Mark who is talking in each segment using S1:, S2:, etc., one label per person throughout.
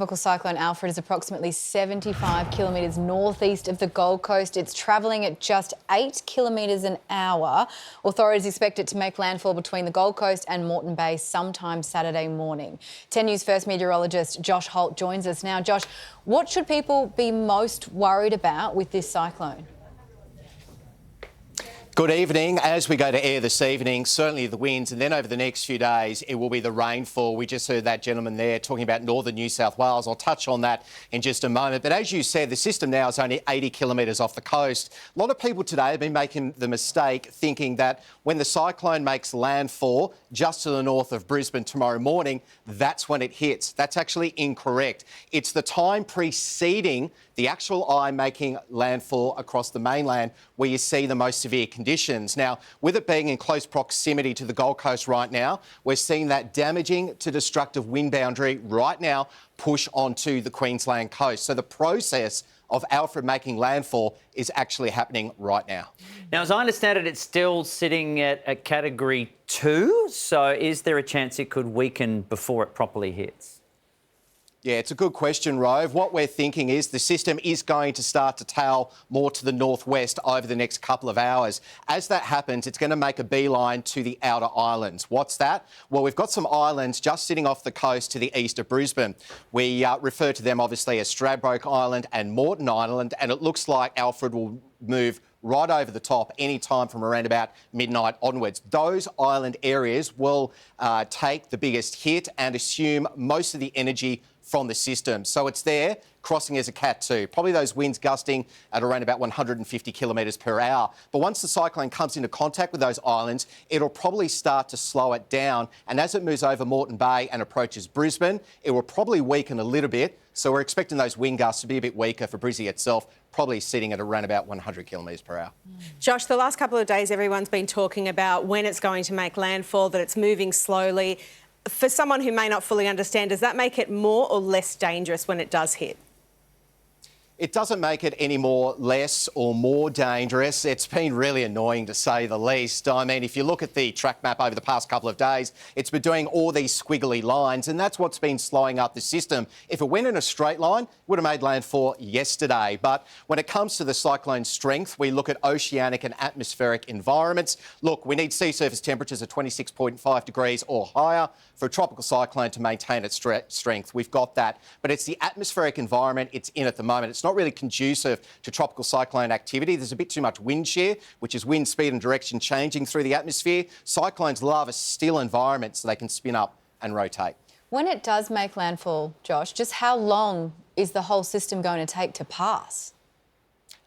S1: Tropical Cyclone Alfred is approximately 75 kilometres northeast of the Gold Coast. It's travelling at just 8 kilometres an hour. Authorities expect it to make landfall between the Gold Coast and Moreton Bay sometime Saturday morning. 10 News first meteorologist Josh Holt joins us now. Josh, what should people be most worried about with this cyclone?
S2: Good evening. As we go to air this evening, certainly the winds, and then over the next few days, it will be the rainfall. We just heard that gentleman there talking about northern New South Wales. I'll touch on that in just a moment. But as you said, the system now is only 80 kilometres off the coast. A lot of people today have been making the mistake thinking that when the cyclone makes landfall just to the north of Brisbane tomorrow morning, that's when it hits. That's actually incorrect. It's the time preceding the actual eye making landfall across the mainland where you see the most severe conditions. Now, with it being in close proximity to the Gold Coast right now, we're seeing that damaging to destructive wind boundary right now push onto the Queensland coast. So the process of Alfred making landfall is actually happening right now.
S3: Now, as I understand it, it's still sitting at a Category 2, so is there a chance it could weaken before it properly hits?
S2: Yeah, it's a good question, Rove. What we're thinking is the system is going to start to tail more to the northwest over the next couple of hours. As that happens, it's going to make a beeline to the outer islands. What's that? Well, we've got some islands just sitting off the coast to the east of Brisbane. We refer to them obviously as Stradbroke Island and Moreton Island, and it looks like Alfred will move right over the top any time from around about midnight onwards. Those island areas will take the biggest hit and assume most of the energy from the system. So it's there, crossing as a Cat 2. Probably those winds gusting at around about 150 kilometres per hour. But once the cyclone comes into contact with those islands, it'll probably start to slow it down. And as it moves over Moreton Bay and approaches Brisbane, it will probably weaken a little bit. So we're expecting those wind gusts to be a bit weaker for Brizzy itself, probably sitting at around about 100 kilometres per hour.
S4: Josh, the last couple of days, everyone's been talking about when it's going to make landfall, that it's moving slowly. For someone who may not fully understand, does that make it more or less dangerous when it does hit?
S2: It doesn't make it any more less or more dangerous. It's been really annoying to say the least. I mean, if you look at the track map over the past couple of days, it's been doing all these squiggly lines, and that's what's been slowing up the system. If it went in a straight line, it would have made landfall yesterday. But when it comes to the cyclone's strength, we look at oceanic and atmospheric environments. Look, we need sea surface temperatures of 26.5 degrees or higher for a tropical cyclone to maintain its strength. We've got that. But it's the atmospheric environment it's in at the moment. It's not really conducive to tropical cyclone activity. There's a bit too much wind shear, which is wind speed and direction changing through the atmosphere. Cyclones love a still environment so they can spin up and rotate.
S1: When it does make landfall, Josh, just how long is the whole system going to take to pass?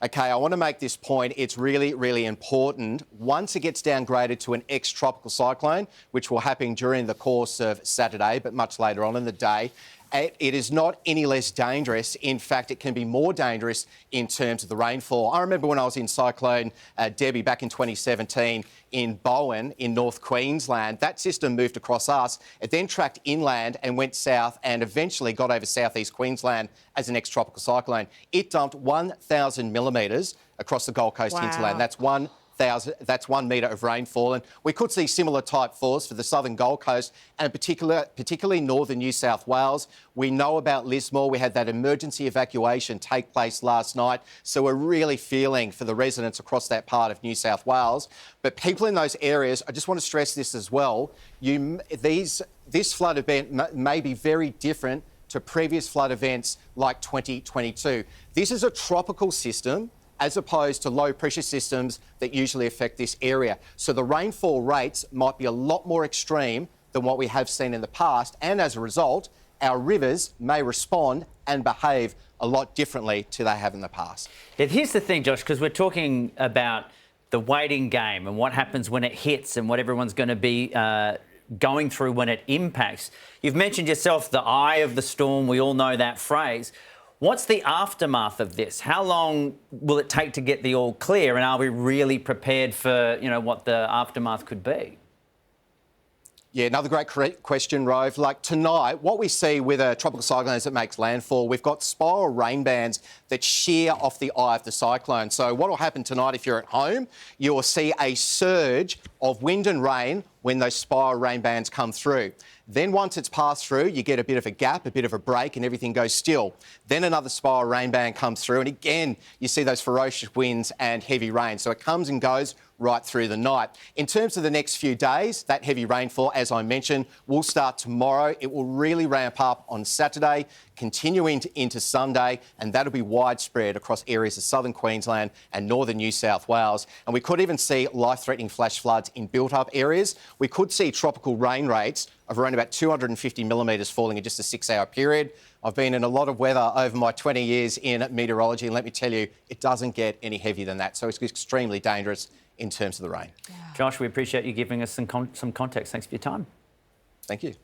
S2: OK, I want to make this point. It's really, really important. Once it gets downgraded to an ex-tropical cyclone, which will happen during the course of Saturday, but much later on in the day, it is not any less dangerous. In fact, it can be more dangerous in terms of the rainfall. I remember when I was in Cyclone Debbie back in 2017 in Bowen in North Queensland, that system moved across us. It then tracked inland and went south and eventually got over southeast Queensland as an ex-tropical cyclone. It dumped 1,000 millimetres across the Gold Coast hinterland. That's 1 metre of rainfall, and we could see similar type falls for the southern Gold Coast and particularly northern New South Wales. We know about Lismore. We had that emergency evacuation take place last night, so we're really feeling for the residents across that part of New South Wales. But people in those areas, I just want to stress this as well, this flood event may be very different to previous flood events like 2022. This is a tropical system as opposed to low-pressure systems that usually affect this area. So the rainfall rates might be a lot more extreme than what we have seen in the past, and as a result, our rivers may respond and behave a lot differently to they have in the past.
S3: Yeah, here's the thing, Josh, because we're talking about the waiting game and what happens when it hits and what everyone's going to be going through when it impacts. You've mentioned yourself the eye of the storm. We all know that phrase. What's the aftermath of this? How long will it take to get the all clear, and are we really prepared for, what the aftermath could be?
S2: Yeah, another great question, Rove. Like tonight, what we see with a tropical cyclone as it makes landfall, we've got spiral rain bands that shear off the eye of the cyclone. So what will happen tonight if you're at home, you will see a surge of wind and rain when those spiral rain bands come through. Then once it's passed through, you get a bit of a gap, a bit of a break, and everything goes still. Then another spiral rain band comes through, and again, you see those ferocious winds and heavy rain. So it comes and goes right through the night. In terms of the next few days, that heavy rainfall, as I mentioned, will start tomorrow. It will really ramp up on Saturday, continuing into Sunday, and that'll be widespread across areas of southern Queensland and northern New South Wales. And we could even see life-threatening flash floods in built-up areas. We could see tropical rain rates of around about 250 millimetres falling in just a 6-hour period. I've been in a lot of weather over my 20 years in meteorology, and let me tell you, it doesn't get any heavier than that. So it's extremely dangerous in terms of the rain.
S3: Josh, we appreciate you giving us some context. Thanks for your time.
S2: Thank you.